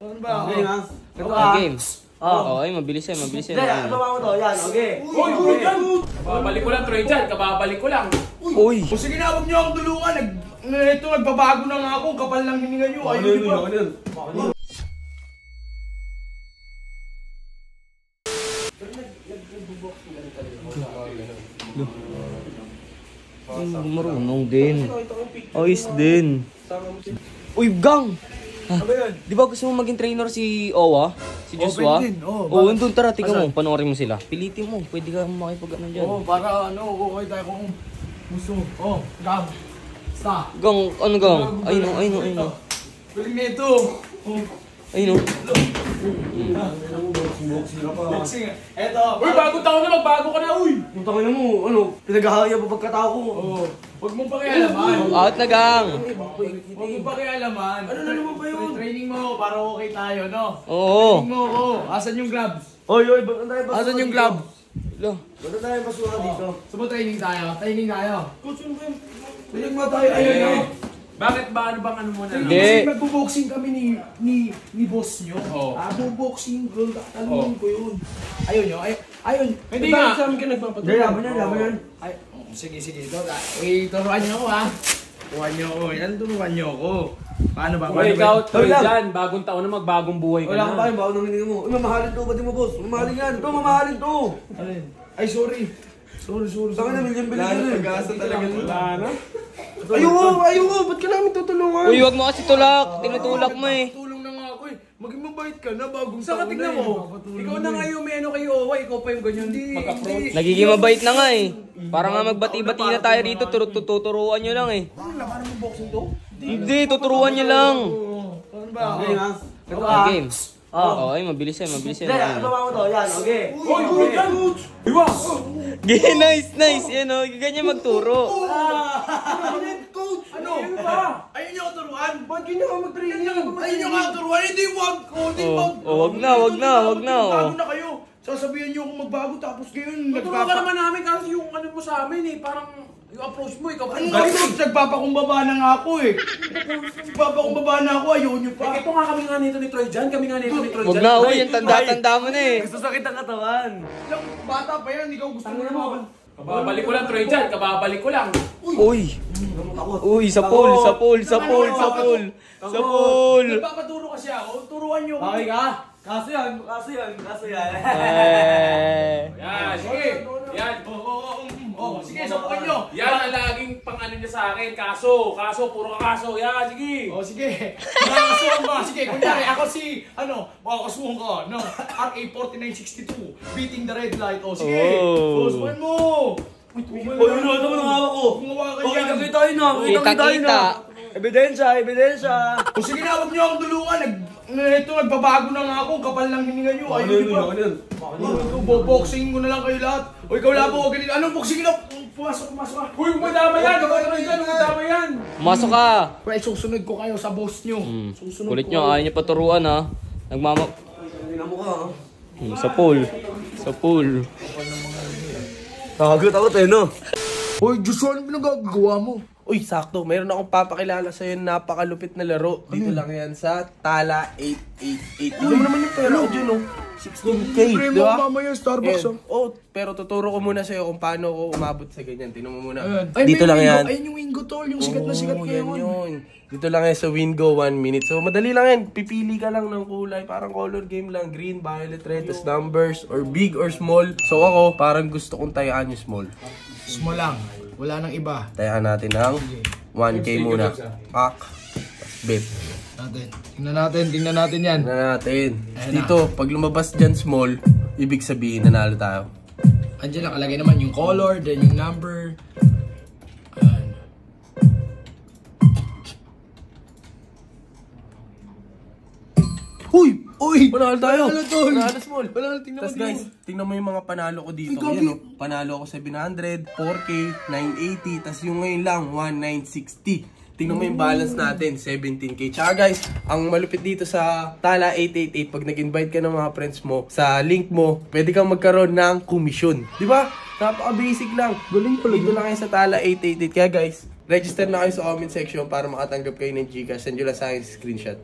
Ano ba? Okay na. Game. Okay, mabilis yan, mabilis yan. Hindi, baba mo to. Yan, okay. Uy! Kababalik ko lang, Troy, dyan. Kababalik ko lang. Uy! O sige na, huwag niyo akong tulungan. Ito, nagbabago na nga ako. Kapal lang hininga niyo. Ayun, di ba? Marunong din. Ayos din. Uy, gang! Di ba gusto mo maging trainer si Owa? Si Joshua? pwede din. Oo, andun. Tara, tingnan mo. Panoorin mo sila. Pilitin mo. Pwede ka makipag-ano dyan. Oo, para ano, okay tayo kung gusto. Gang. Stop. Gang, ano gang? Ayun o. Piling na ito. Ayun o. Boxing. Eto. Uy, bago taon na, magbago ka na, uy. Yung tangin mo, ano, pinagahaya pa pagkatao ko. Oo. Huwag mong pakialaman. Out na gang! Huwag mong pakialaman. Ano na naman ba yun? Training mo para okay tayo, no? Oo. Training mo ako. Asan yung gloves? Oy, ba't tayo basura Asan yung dito? glove? Ba't tayo basura dito? Sumo training tayo. Training tayo. Coach, ano ba yun? Training mo tayo. Ayun, no? Bakit ba? Ano bang ano mo na? Hindi. Kasi magbo-boxing kami ni boss nyo. Bo-boxing girl. Talunin ko yun. Ayun nyo. Ayun. Hindi nga. Sa amin ka nagpapatuloy. Laban yan. Ay, sige. Turuan nyo ako, ha? Turuan nyo ako. Yan, turuan nyo ako. Paano ba? Uy, ikaw, Troy, dyan. Bagong taon na magbagong buhay ka Wala ka na. pa rin, baka nang hininga mo. Uy, mamahalin to, ba't di mo boss? Mamahalin yan. Ito, mamahalin to. Alin? Ay, sorry. Sorry. Saan ka na, milyon bilhin ka rin. Pag-asa talaga ito. Ayoko, ba't ka namin tutulungan? Uy, wag mo kasi tulak. Tinutulak mo eh. Tulong na nga ako eh. Maging mabait ka na bagong Saka taon tignan na mo, eh. ikaw na nga yung may ano kay Owa, ikaw pa yung ganyan mag-approach. Nagiging mabait na nga eh. Para nga magbati-bati na tayo dito, tuturuan nyo lang eh. Ano laban mo boxing to? Hindi, tuturuan nyo lang. Ano ba? Okay na. Game. Okay, mabilis yan, mabilis yan. Hindi, baba mo to. Yan, okay. Uy, Iwas! Nice. Yan o, ganyan magturo. Coach! Ano ba? Ayun nyo turuan? Ba't yun nyo mag-training? Ayun nyo turuan? Hindi, wag! Wag na. Bago na kayo. Sasabihan nyo kung magbago tapos ngayon Tutulungan ka naman namin kasi yung ano mo sa amin eh, parang yung approach mo, ikaw pa Ano yung nga galing. ito? Nagpapakumbaba na nga ako eh. Nagpapakumbaba na ako, ayaw nyo pa. Ito nga kami nga nito ni Troy dyan, kami nga nito ni Troy Wag dyan. na, uy, yung tanda-tanda mo na eh. Gusto sakit ang katawan. Ilang bata pa yan, ikaw gusto mo naman. Kababalik ko lang Troy dyan, kababalik ko lang. Uy, sa pool. Nagpapaturo kasi ako, turuan nyo ko. Okay ka? Kaso yan. Yan, sige. Yan. Sige, sabukan nyo. Yan ang laging pang ano niya sa akin, kaso, puro ka kaso. Yan, sige. Sige. Nakakasuhan mo. Sige, kunyari, ako si, makakasuhan ka, no? RA 4962, beating the red light. Sige. Subukan mo. Yun naman ang hawak ko. Gumawa ka Okay, yan. kita yun na. Kita. Ebidensya. O sige na, huwag nyo akong tulungan. Ito, nagbabago na nga ako. Kapal lang hininga nyo. Ayun, di ba? Boxing ko na lang kayo lahat. O ikaw labo, ganito. Anong boxing na? Pumasok ka. Uy, madama yan, madama yan. Masok ka. Well, susunod ko kayo sa boss nyo. Susunod Kulit ko. nyo, ayaw nyo paturuan ha. Tingnan mo ka. Sa pool. Takot eh, no? Hoy, Joshua, ano pinagagawa mo? Uy, sakto. Mayroon akong papakilala sa'yo na napakalupit na laro. Dito lang yan sa Tala 888. Tignan mo naman yung pera ko dyan, oh. 16K, Pre di mo, ba? mamaya Starbucks. Ayan. Oh, pero tuturo ko muna sa'yo kung paano ko umabot sa ganyan. Tingnan mo muna. Ay, Dito may lang Wingo. yan. Ayun yung Wingo, tol. Yung sikat na sikat Oo, ngayon. yun. Dito lang yan sa Wingo 1 minute. So, madali lang yan. Pipili ka lang ng kulay. Parang color game lang. Green, violet, red. Tas numbers. Or big or small. So, ako, parang gusto kong tayaan yung small. Small lang. Wala nang iba. Tayaan natin ng 1K muna. Pak. Tas bet. Tingnan natin yan. Tingnan natin. Ayan Dito, pag lumabas dyan small, ibig sabihin nanalo tayo. Andiyan nakalagay naman yung color, then yung number. Ayan. Uy! Panalo tayo! Panalo, tol! Panalo small! Panalo, tingnan Tas mo guys, dito. tingnan mo yung mga panalo ko dito. Ikaw, Yan, oh. Panalo ako 700, 4K, 980, tas yung ngayon lang, 1960. Tingnan mo yung balance natin, 17K. Tsaka guys, ang malupit dito sa Tala 888, pag nag-invite ka ng mga friends mo, sa link mo, pwede kang magkaroon ng komisyon. Di ba? Napaka-basic lang. Galing pala. Dito lang kayo sa Tala 888. Kaya guys, register na kayo sa comment section para makatanggap kayo ng Gcash. Send nyo lang sa akin screenshot.